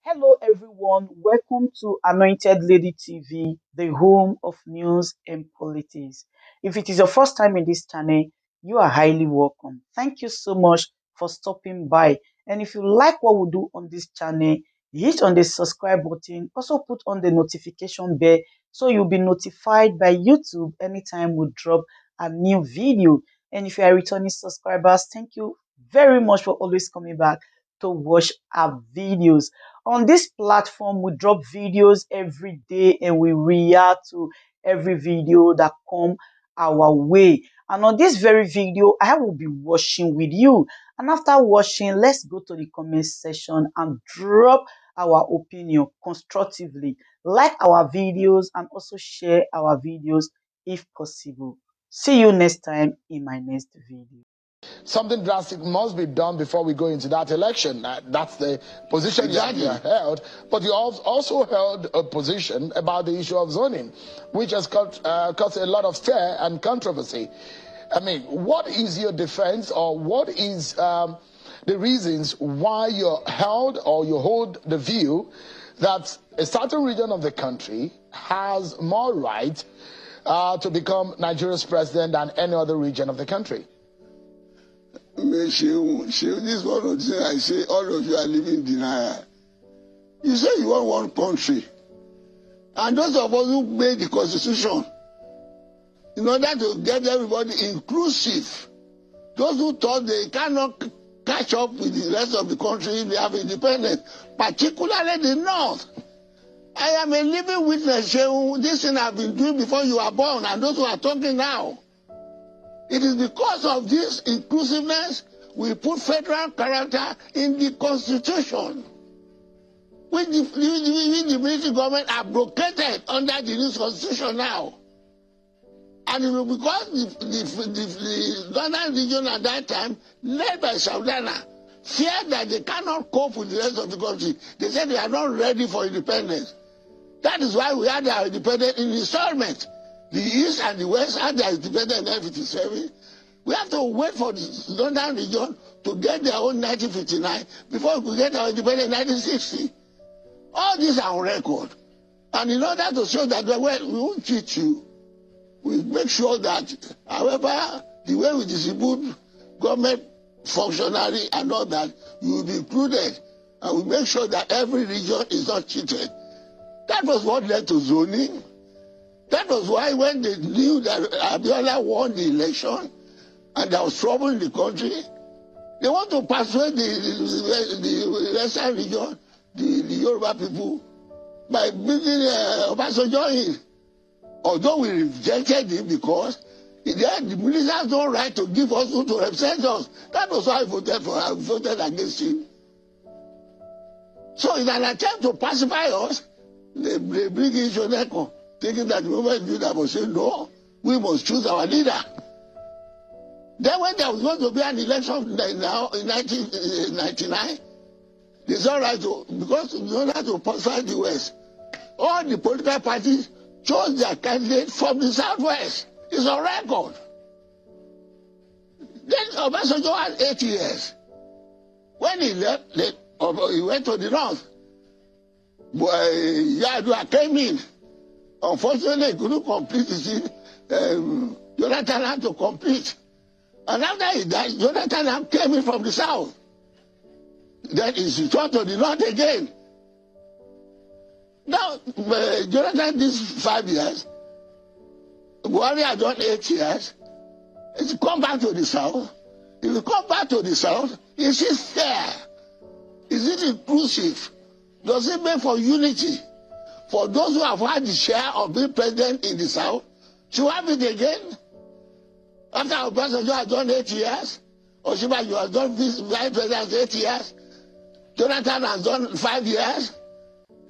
Hello, everyone. Welcome to Anointed Lady TV, the home of news and politics. If it is your first time in this channel, you are highly welcome. Thank you so much for stopping by. And if you like what we do on this channel, hit on the subscribe button. Also put on the notification bell so you'll be notified by YouTube anytime we drop a new video. And if you are returning subscribers, thank you very much for always coming back to watch our videos. On this platform, we drop videos every day and we react to every video that come our way. And on this very video, I will be watching with you. And after watching, let's go to the comment section and drop our opinion constructively. Like our videos and also share our videos if possible. See you next time in my next video. Something drastic must be done before we go into that election. That's the position you have held. But you also held a position about the issue of zoning, which has caused a lot of stir and controversy. I mean, what is your defense, or what is the reasons why you held or you hold the view that a certain region of the country has more right to become Nigeria's president than any other region of the country? This is one of the things I say, all of you are living in denial. You say you want one country. And those of us who made the constitution, in order to get everybody inclusive, those who thought they cannot catch up with the rest of the country if they have independence, particularly the North. I am a living witness. This thing I've been doing before you were born, and those who are talking now. It is because of this inclusiveness we put federal character in the Constitution, which the military government abrogated under the new Constitution now. And it was because the northern region at that time, led by Saudana, feared that they cannot cope with the rest of the country. They said they are not ready for independence. That is why we had our independence in installment. The East and the West had their independence in 1957. We have to wait for the northern region to get their own 1959 before we could get our independence in 1960. All these are on record. And in order to show that we won't cheat you, we make sure that, however, the way we distribute government functionary and all that, you will be included. And we make sure that every region is not cheated. That was what led to zoning. That was why when they knew that Abiola won the election and there was trouble in the country, they want to persuade the Western region, the Yoruba people, by bringing Obasanjo in. Although we rejected him because the ministers have no right to give us who to represent us. That was why I voted for him. I voted against him. So in an attempt to pacify us, they bring in Shoneko, thinking that the moment leader must say, no, we must choose our leader. Then when there was going to be an election now in 1999, they said, right, because in order to pacify the West, all the political parties chose their candidate from the Southwest. It's on record. Then Obasanjo had 8 years. When he left, he went to the North. Yadua came in. Unfortunately, he couldn't complete his thing. Jonathan had to complete. And after he died, Jonathan came in from the South. Then he returned to the North again. Now, Jonathan did 5 years. Buhari had done 8 years. If you come back to the South, if you come back to the South, is it fair? Is it inclusive? Does it make for unity? For those who have had the share of being president in the South, to have it again? After Obasanjo has done 8 years, Oshibajo has done vice president 8 years, Jonathan has done 5 years.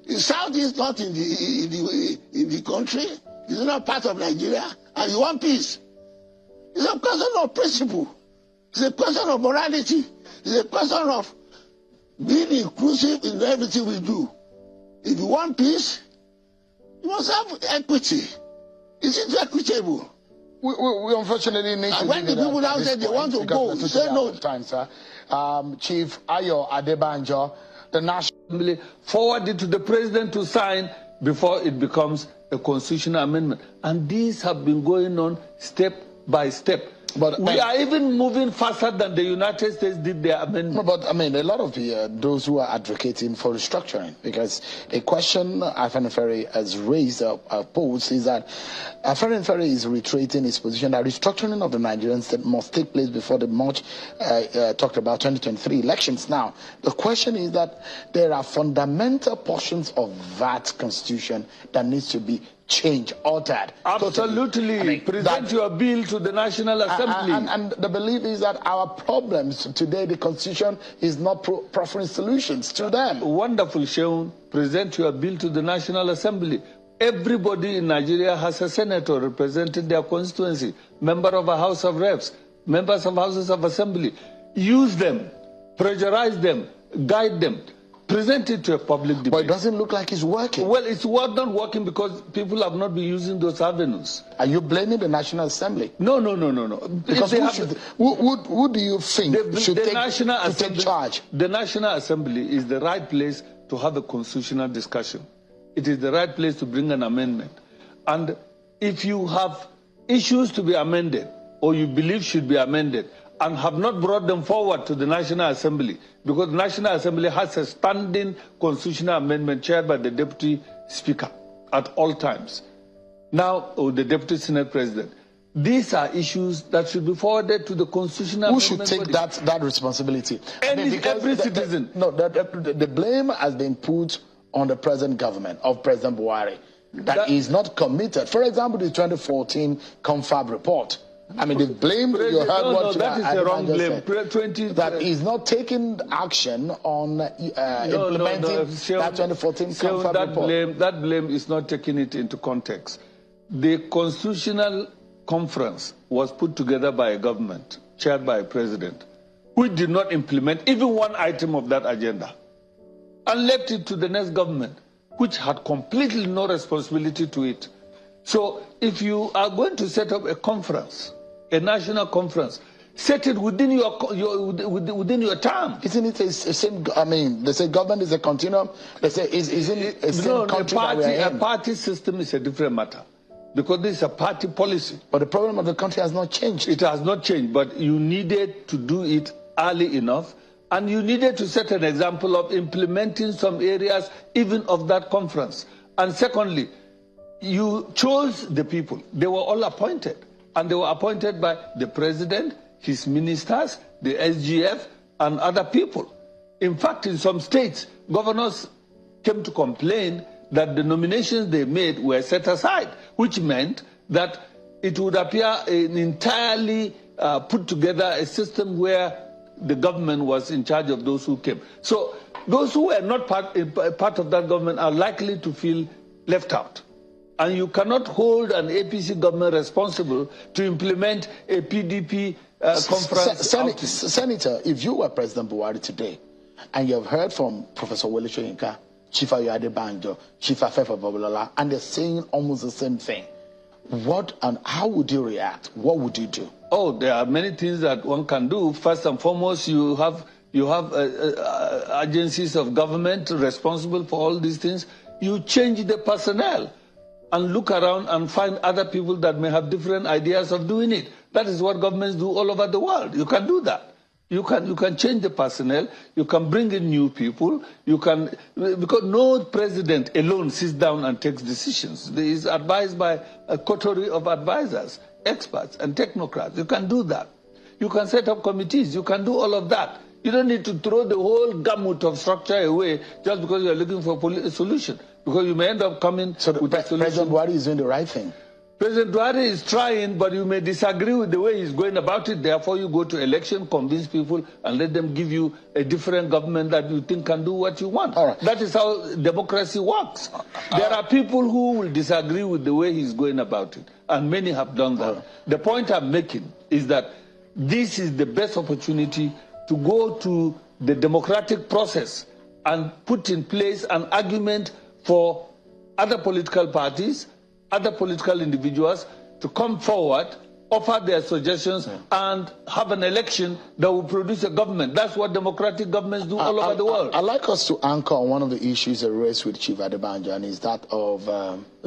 The South is not in the country. It's not part of Nigeria, and you want peace. It's a question of principle. It's a question of morality. It's a question of being inclusive in everything we do. If you want peace, you must have equity. Is it equitable? We unfortunately need to. And when the people now say they want to go, say no. Chief Ayo Adebanjo, the national. Assembly, forward it to the president to sign before it becomes a constitutional amendment. And these have been going on step by step. But we are even moving faster than the United States did their amendment. No, but I mean, a lot of those who are advocating for restructuring, because a question Afenifere has raised, posed, is that Afenifere is reiterating his position that restructuring of the Nigerian state must take place before the much talked about 2023 elections. Now, the question is that there are fundamental portions of that constitution that needs to be changed, altered. Absolutely. Totally. I mean, present your bill to the National Assembly. And the belief is that our problems today, the Constitution is not proffering solutions to them. Wonderful, Sheun. Present your bill to the National Assembly. Everybody in Nigeria has a senator representing their constituency, member of a House of Reps, members of Houses of Assembly. Use them, pressurize them, guide them. Present it to a public debate. But it doesn't look like it's working. Well, it's not working because people have not been using those avenues. Are you blaming the National Assembly? No. Because who do you think should take charge? The National Assembly is the right place to have a constitutional discussion. It is the right place to bring an amendment. And if you have issues to be amended, or you believe should be amended, and have not brought them forward to the National Assembly, because the National Assembly has a standing constitutional amendment chaired by the Deputy Speaker at all times, now, or the Deputy Senate President. These are issues that should be forwarded to the constitutional Who should take that responsibility? Every citizen. The blame has been put on the present government of President Buhari that is not committed. For example, the 2014 Confab report. I mean, the blame you heard that is the wrong blame. That is not taking action on implementing that 2014 Confab report. That blame is not taking it into context. The Constitutional Conference was put together by a government, chaired by a president, who did not implement even one item of that agenda, and left it to the next government, which had completely no responsibility to it. So if you are going to set up a conference, a national conference, set it within your term. Isn't it the same? I mean, they say government is a continuum. They say isn't it a same country that we are in? A party system is a different matter, because this is a party policy. But the problem of the country has not changed. It has not changed, but you needed to do it early enough, and you needed to set an example of implementing some areas even of that conference. And secondly, you chose the people. They were all appointed. And they were appointed by the president, his ministers, the SGF, and other people. In fact, in some states, governors came to complain that the nominations they made were set aside, which meant that it would appear an entirely put together a system where the government was in charge of those who came. So those who were not part of that government are likely to feel left out. And you cannot hold an APC government responsible to implement a PDP conference. Senator, if you were President Buhari today, and you have heard from Professor Wole Soyinka, Chief Ayode Banjo, Chief Afefa Babalola, and they're saying almost the same thing, what and how would you react? What would you do? Oh, there are many things that one can do. First and foremost, you have agencies of government responsible for all these things. You change the personnel and look around and find other people that may have different ideas of doing it. That is what governments do all over the world. You can do that. You can change the personnel. You can bring in new people. You can, because no president alone sits down and takes decisions. He is advised by a coterie of advisors, experts, and technocrats. You can do that. You can set up committees. You can do all of that. You don't need to throw the whole gamut of structure away just because you are looking for a solution. Because you may end up coming with a solution. President Buhari is doing the right thing. President Buhari is trying, but you may disagree with the way he's going about it. Therefore, you go to election, convince people, and let them give you a different government that you think can do what you want. All right. That is how democracy works. There are people who will disagree with the way he's going about it, and many have done that. Right. The point I'm making is that this is the best opportunity to go to the democratic process and put in place an argument for other political parties, other political individuals to come forward offer their suggestions, and have an election that will produce a government. That's what democratic governments do all over the world. I'd like us to anchor on one of the issues raised with Chief Adebanjo, and is that of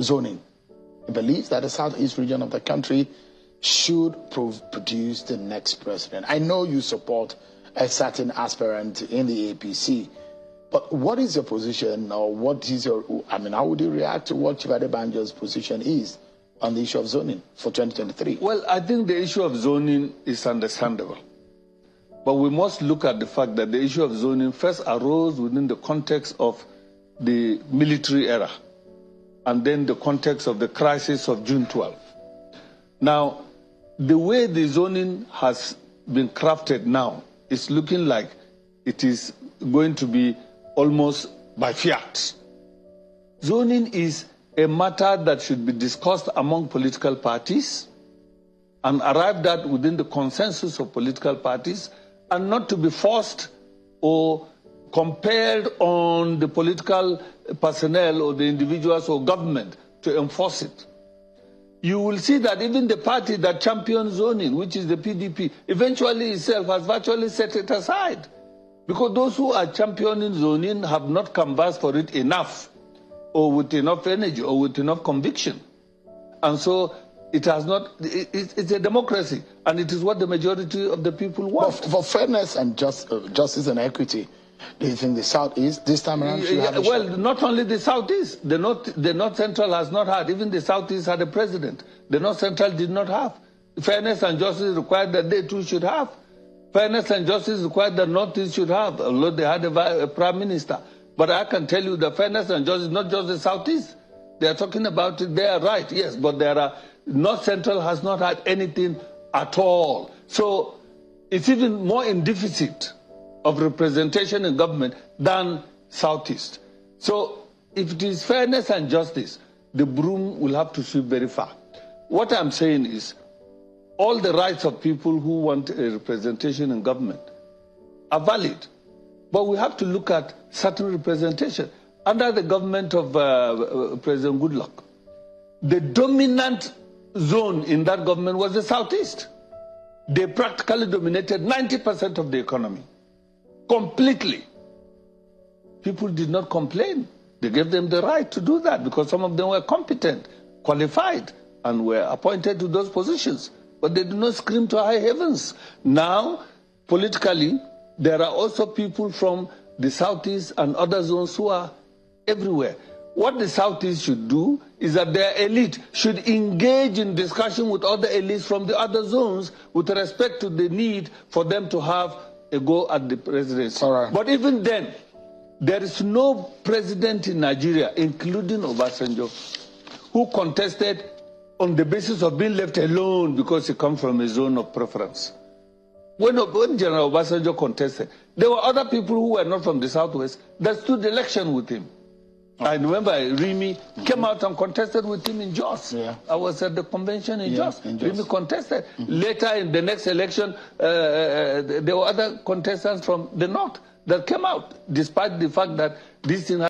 zoning. He believes that the southeast region of the country should produce the next president. I know you support a certain aspirant in the APC, but what is your position, or what is your, how would you react to what Chief Adebanjo's position is on the issue of zoning for 2023? Well, I think the issue of zoning is understandable. But we must look at the fact that the issue of zoning first arose within the context of the military era, and then the context of the crisis of June 12. Now, the way the zoning has been crafted now is looking like it is going to be almost by fiat. Zoning is a matter that should be discussed among political parties and arrived at within the consensus of political parties, and not to be forced or compelled on the political personnel or the individuals or government to enforce it. You will see that even the party that champions zoning, which is the PDP, eventually itself has virtually set it aside, because those who are championing zoning have not canvassed for it enough, or with enough energy, or with enough conviction. And so it has not, it's a democracy, and it is what the majority of the people want. For fairness and justice and equity, do you think the Southeast this time around should have a well, shot? not only the Southeast, the North Central has not had, even the Southeast had a president. The North Central did not have. Fairness and justice required that they too should have. Fairness and justice required that Northeast should have, although they had a prime minister. But I can tell you that fairness and justice, not just the Southeast. They are talking about it, they are right, yes, but North Central has not had anything at all. So it's even more in deficit of representation in government than Southeast. So if it is fairness and justice, the broom will have to sweep very far. What I'm saying is, all the rights of people who want a representation in government are valid. But we have to look at certain representation. Under the government of President Goodluck, the dominant zone in that government was the Southeast. They practically dominated 90% of the economy. Completely. People did not complain. They gave them the right to do that because some of them were competent, qualified, and were appointed to those positions. But they did not scream to high heavens. Now, politically, there are also people from the Southeast and other zones who are everywhere. What the Southeast should do is that their elite should engage in discussion with other elites from the other zones with respect to the need for them to have a go at the presidency. Right. But even then, there is no president in Nigeria, including Obasanjo, who contested on the basis of being left alone because he comes from a zone of preference. When General Obasanjo contested, there were other people who were not from the Southwest that stood election with him. I remember Rimi came out and contested with him in Jos. Yeah. I was at the convention in Jos. Rimi contested. Later in the next election, there were other contestants from the North that came out, despite the fact that this thing